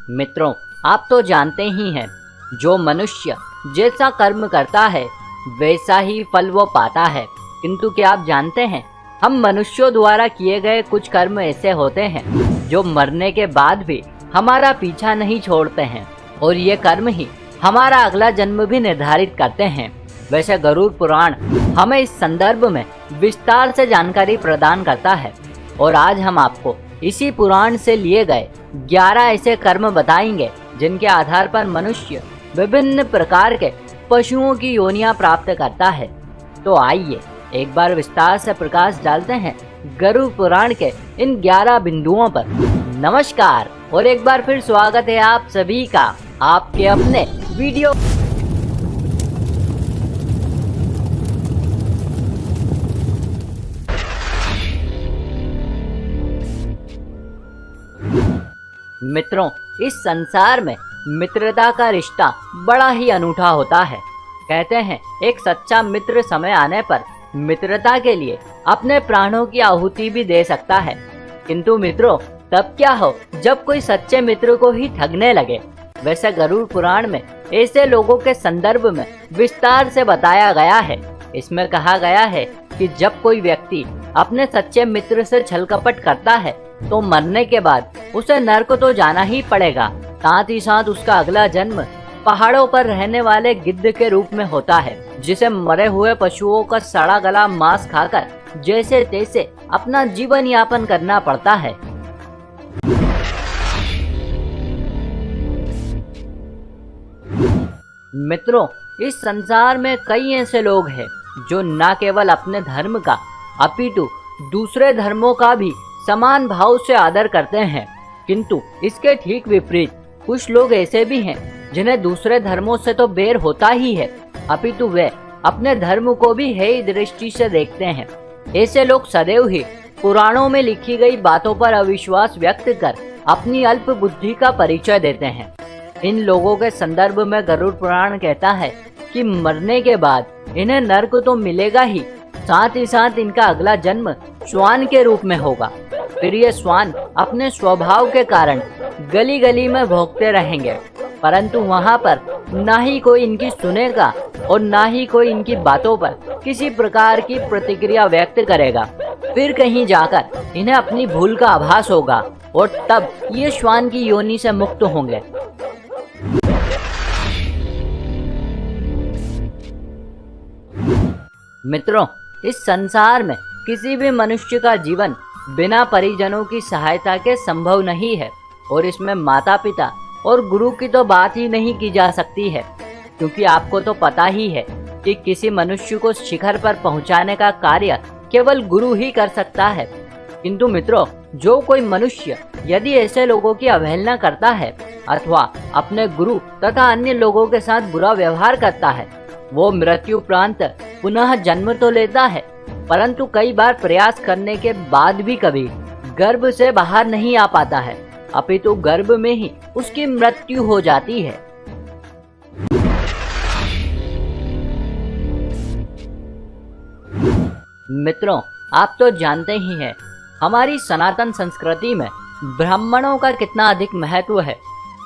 मित्रों, आप तो जानते ही हैं, जो मनुष्य जैसा कर्म करता है वैसा ही फल वो पाता है। किंतु क्या आप जानते हैं, हम मनुष्यों द्वारा किए गए कुछ कर्म ऐसे होते हैं जो मरने के बाद भी हमारा पीछा नहीं छोड़ते हैं, और ये कर्म ही हमारा अगला जन्म भी निर्धारित करते हैं। वैसे गरुड़ पुराण हमें इस संदर्भ में विस्तार से जानकारी प्रदान करता है, और आज हम आपको इसी पुराण से लिए गए 11 ऐसे कर्म बताएंगे जिनके आधार पर मनुष्य विभिन्न प्रकार के पशुओं की योनियां प्राप्त करता है। तो आइए एक बार विस्तार से प्रकाश डालते हैं गरुड़ पुराण के इन 11 बिंदुओं पर। नमस्कार और एक बार फिर स्वागत है आप सभी का आपके अपने वीडियो। मित्रों, इस संसार में मित्रता का रिश्ता बड़ा ही अनूठा होता है। कहते हैं एक सच्चा मित्र समय आने पर मित्रता के लिए अपने प्राणों की आहुति भी दे सकता है। किंतु मित्रों, तब क्या हो जब कोई सच्चे मित्र को ही ठगने लगे। वैसे गरुड़ पुराण में ऐसे लोगों के संदर्भ में विस्तार से बताया गया है। इसमें कहा गया है कि जब कोई व्यक्ति अपने सच्चे मित्र से छल कपट करता है तो मरने के बाद उसे नरक तो जाना ही पड़ेगा। साथ ही साथ उसका अगला जन्म पहाड़ों पर रहने वाले गिद्ध के रूप में होता है, जिसे मरे हुए पशुओं का सड़ा गला मांस खाकर जैसे तैसे अपना जीवन यापन करना पड़ता है। मित्रों, इस संसार में कई ऐसे लोग हैं जो न केवल अपने धर्म का अपितु दूसरे धर्मों का भी समान भाव से आदर करते हैं। किंतु इसके ठीक विपरीत कुछ लोग ऐसे भी हैं जिन्हें दूसरे धर्मों से तो बैर होता ही है, अपितु वे अपने धर्म को भी हेय दृष्टि से देखते हैं। ऐसे लोग सदैव ही पुराणों में लिखी गई बातों पर अविश्वास व्यक्त कर अपनी अल्प बुद्धि का परिचय देते हैं। इन लोगों के संदर्भ में गरुड़ पुराण कहता है कि मरने के बाद इन्हें नरक तो मिलेगा ही, साथ ही साथ इनका अगला जन्म श्वान के रूप में होगा। फिर ये श्वान अपने स्वभाव के कारण गली गली में भौंकते रहेंगे, परंतु वहाँ पर ना ही कोई इनकी सुनेगा और ना ही कोई इनकी बातों पर किसी प्रकार की प्रतिक्रिया व्यक्त करेगा। फिर कहीं जाकर इन्हें अपनी भूल का आभास होगा और तब ये श्वान की योनि से मुक्त होंगे। मित्रों, इस संसार में किसी भी मनुष्य का जीवन बिना परिजनों की सहायता के संभव नहीं है, और इसमें माता पिता और गुरु की तो बात ही नहीं की जा सकती है, क्योंकि आपको तो पता ही है कि किसी मनुष्य को शिखर पर पहुंचाने का कार्य केवल गुरु ही कर सकता है। किंतु मित्रों, जो कोई मनुष्य यदि ऐसे लोगों की अवहेलना करता है अथवा अपने गुरु तथा अन्य लोगों के साथ बुरा व्यवहार करता है, वो मृत्यु उपरांत पुनः जन्म तो लेता है, परंतु कई बार प्रयास करने के बाद भी कभी गर्भ से बाहर नहीं आ पाता है, अपितु गर्भ में ही उसकी मृत्यु हो जाती है। मित्रों, आप तो जानते ही हैं, हमारी सनातन संस्कृति में ब्राह्मणों का कितना अधिक महत्व है।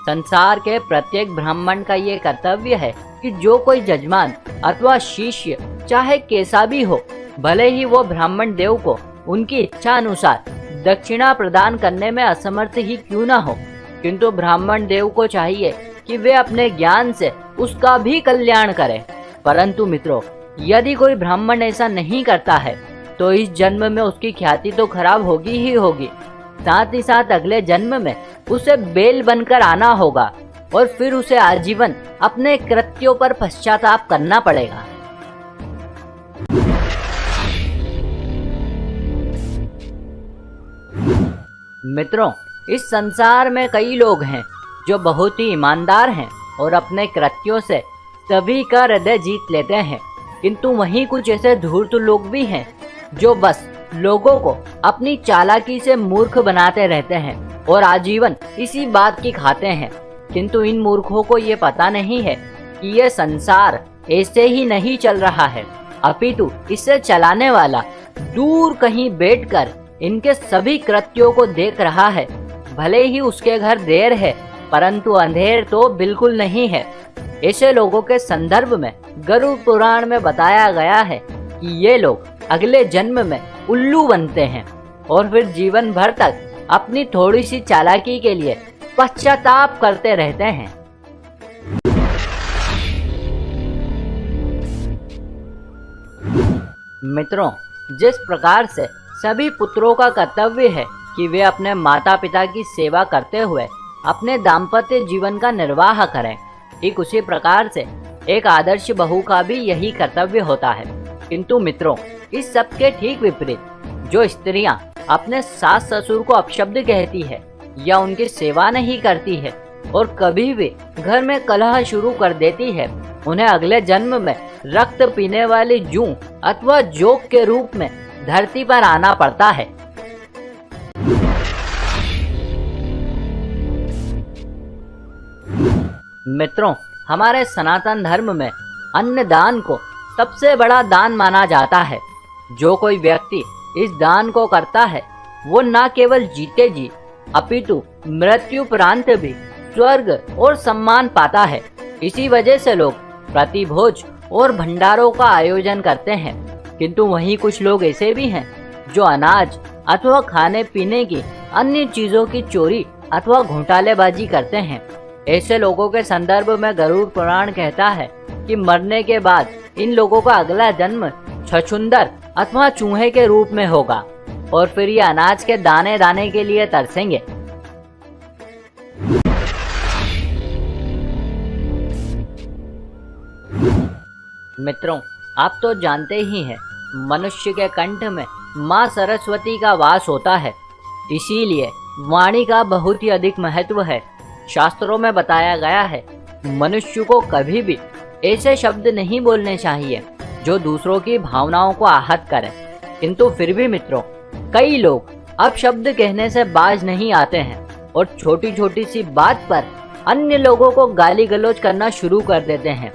संसार के प्रत्येक ब्राह्मण का ये कर्तव्य है कि जो कोई जजमान अथवा शिष्य चाहे कैसा भी हो, भले ही वो ब्राह्मण देव को उनकी इच्छा अनुसार दक्षिणा प्रदान करने में असमर्थ ही क्यों न हो, किंतु ब्राह्मण देव को चाहिए कि वे अपने ज्ञान से उसका भी कल्याण करें। परंतु मित्रों, यदि कोई ब्राह्मण ऐसा नहीं करता है तो इस जन्म में उसकी ख्याति तो खराब होगी ही होगी, साथ ही साथ अगले जन्म में उसे बेल बनकर आना होगा, और फिर उसे आजीवन अपने कृत्यों पर पश्चाताप करना पड़ेगा। मित्रों, इस संसार में कई लोग हैं जो बहुत ही ईमानदार हैं और अपने कृत्यों से सभी का हृदय जीत लेते हैं, किंतु वहीं कुछ ऐसे धूर्त लोग भी हैं जो बस लोगों को अपनी चालाकी से मूर्ख बनाते रहते हैं और आजीवन इसी बात की खाते हैं। किंतु इन मूर्खों को ये पता नहीं है कि ये संसार ऐसे ही नहीं चल रहा है, अपितु इसे चलाने वाला दूर कहीं बैठकर इनके सभी कृत्यों को देख रहा है। भले ही उसके घर देर है परंतु अंधेर तो बिल्कुल नहीं है। ऐसे लोगों के संदर्भ में गरुड़ पुराण में बताया गया है कि ये लोग अगले जन्म में उल्लू बनते हैं और फिर जीवन भर तक अपनी थोड़ी सी चालाकी के लिए पश्चाताप करते रहते हैं। मित्रों, जिस प्रकार से सभी पुत्रों का कर्तव्य है कि वे अपने माता पिता की सेवा करते हुए अपने दाम्पत्य जीवन का निर्वाह करें, ठीक उसी प्रकार से एक आदर्श बहू का भी यही कर्तव्य होता है। किंतु मित्रों, इस सब के ठीक विपरीत जो स्त्रियां अपने सास ससुर को अपशब्द कहती है या उनकी सेवा नहीं करती है और कभी भी घर में कलह शुरू कर देती है, उन्हें अगले जन्म में रक्त पीने वाली जूं अथवा जोक के रूप में धरती पर आना पड़ता है। मित्रों, हमारे सनातन धर्म में अन्नदान को सबसे बड़ा दान माना जाता है। जो कोई व्यक्ति इस दान को करता है वो न केवल जीते जी अपितु मृत्युपरांत भी स्वर्ग और सम्मान पाता है। इसी वजह से लोग प्रतिभोज और भंडारों का आयोजन करते हैं। किंतु वहीं कुछ लोग ऐसे भी हैं जो अनाज अथवा खाने पीने की अन्य चीजों की चोरी अथवा घोटालेबाजी करते हैं। ऐसे लोगों के संदर्भ में गरुड़ पुराण कहता है कि मरने के बाद इन लोगों का अगला जन्म छछूंदर अथवा चूहे के रूप में होगा और फिर ये अनाज के दाने दाने के लिए तरसेंगे। मित्रों, आप तो जानते ही हैं, मनुष्य के कंठ में माँ सरस्वती का वास होता है, इसीलिए वाणी का बहुत ही अधिक महत्व है। शास्त्रों में बताया गया है, मनुष्य को कभी भी ऐसे शब्द नहीं बोलने चाहिए जो दूसरों की भावनाओं को आहत करें। किंतु फिर भी मित्रों, कई लोग अपशब्द कहने से बाज नहीं आते हैं और छोटी छोटी सी बात पर अन्य लोगों को गाली गलौज करना शुरू कर देते हैं।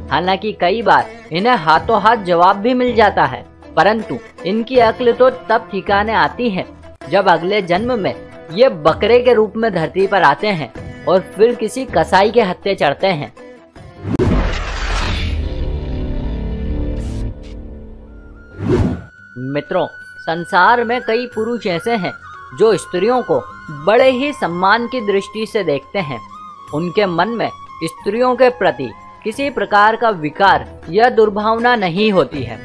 हालांकि कई बार इन्हें हाथों हाथ जवाब भी मिल जाता है, परंतु इनकी अक्ल तो तब ठिकाने आती है जब अगले जन्म में ये बकरे के रूप में धरती पर आते हैं और फिर किसी कसाई के हत्थे चढ़ते हैं। मित्रों, संसार में कई पुरुष ऐसे हैं जो स्त्रियों को बड़े ही सम्मान की दृष्टि से देखते हैं। उनके मन में स्त्रियों के प्रति किसी प्रकार का विकार या दुर्भावना नहीं होती है।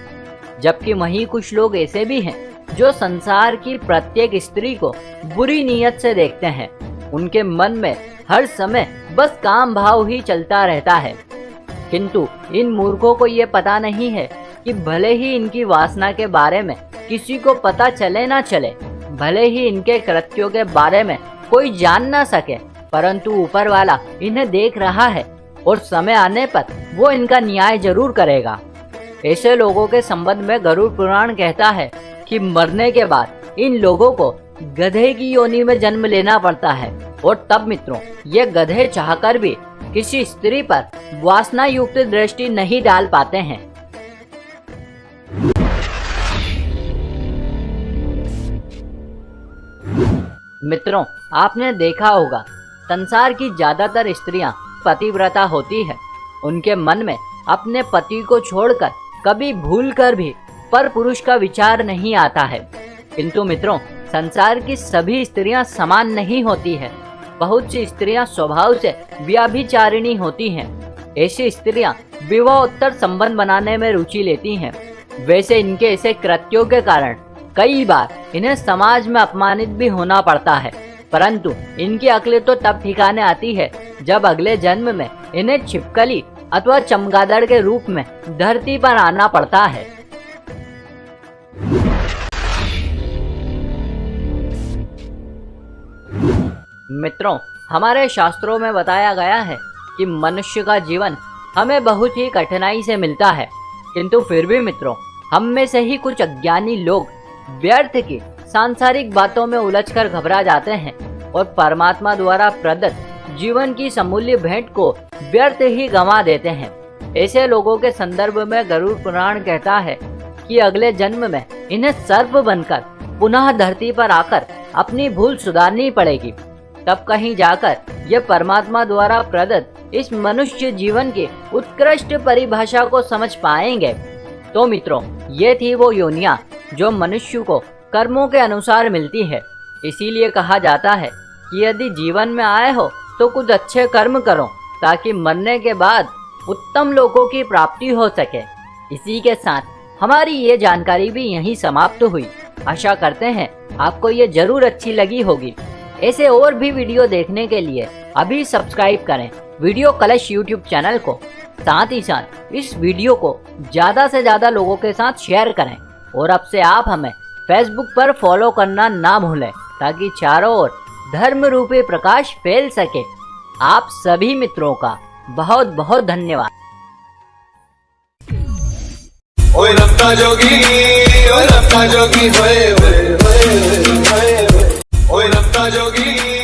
जबकि वहीं कुछ लोग ऐसे भी हैं जो संसार की प्रत्येक स्त्री को बुरी नीयत से देखते हैं। उनके मन में हर समय बस काम भाव ही चलता रहता है। किंतु इन मूर्खों को ये पता नहीं है कि भले ही इनकी वासना के बारे में किसी को पता चले ना चले, भले ही इनके कृत्यों के बारे में कोई जान ना सके, परंतु ऊपर वाला इन्हें देख रहा है और समय आने पर वो इनका न्याय जरूर करेगा। ऐसे लोगों के संबंध में गरुड़ पुराण कहता है कि मरने के बाद इन लोगों को गधे की योनि में जन्म लेना पड़ता है और तब मित्रों, ये गधे चाहकर भी किसी स्त्री पर वासना युक्त दृष्टि नहीं डाल पाते हैं। मित्रों, आपने देखा होगा, संसार की ज्यादातर स्त्रियां पतिव्रता होती है। उनके मन में अपने पति को छोड़कर कभी भूलकर भी पर पुरुष का विचार नहीं आता है। किंतु मित्रों, संसार की सभी स्त्रियां समान नहीं होती है। बहुत सी स्त्रियां स्वभाव से व्यभिचारिणी होती हैं। ऐसी स्त्रियां विवाहोत्तर संबंध बनाने में रुचि लेती हैं। वैसे इनके ऐसे कृत्यों के कारण कई बार इन्हें समाज में अपमानित भी होना पड़ता है, परंतु इनकी अक्ल तो तब ठिकाने आती है जब अगले जन्म में इन्हें छिपकली अथवा चमगादड़ के रूप में धरती पर आना पड़ता है। मित्रों, हमारे शास्त्रों में बताया गया है कि मनुष्य का जीवन हमें बहुत ही कठिनाई से मिलता है, किंतु फिर भी मित्रों, हम में से ही कुछ अज्ञानी लोग व्यर्थ की सांसारिक बातों में उलझकर घबरा जाते हैं और परमात्मा द्वारा प्रदत्त जीवन की समूल्य भेंट को व्यर्थ ही गंवा देते हैं। ऐसे लोगों के संदर्भ में गरुड़ पुराण कहता है कि अगले जन्म में इन्हें सर्प बनकर पुनः धरती पर आकर अपनी भूल सुधारनी पड़ेगी। तब कहीं जाकर ये परमात्मा द्वारा प्रदत्त इस मनुष्य जीवन की उत्कृष्ट परिभाषा को समझ पाएंगे। तो मित्रों, ये थी वो योनियां जो मनुष्य को कर्मों के अनुसार मिलती है। इसीलिए कहा जाता है कि यदि जीवन में आए हो तो कुछ अच्छे कर्म करो, ताकि मरने के बाद उत्तम लोकों की प्राप्ति हो सके। इसी के साथ हमारी ये जानकारी भी यहीं समाप्त हुई। आशा करते हैं आपको ये जरूर अच्छी लगी होगी। ऐसे और भी वीडियो देखने के लिए अभी सब्सक्राइब करें वीडियो कलश यूट्यूब चैनल को। साथ ही साथ इस वीडियो को ज़्यादा से ज़्यादा लोगों के साथ शेयर करें। और अब से आप हमें फेसबुक पर फॉलो करना ना भूलें, ताकि चारों ओर धर्म रूपी प्रकाश फैल सके। आप सभी मित्रों का बहुत बहुत धन्यवाद। ओए रफ्ता जोगी, ओए रफ्ता जोगी, ओए ओए ओए ओए, ओए रफ्ता जोगी।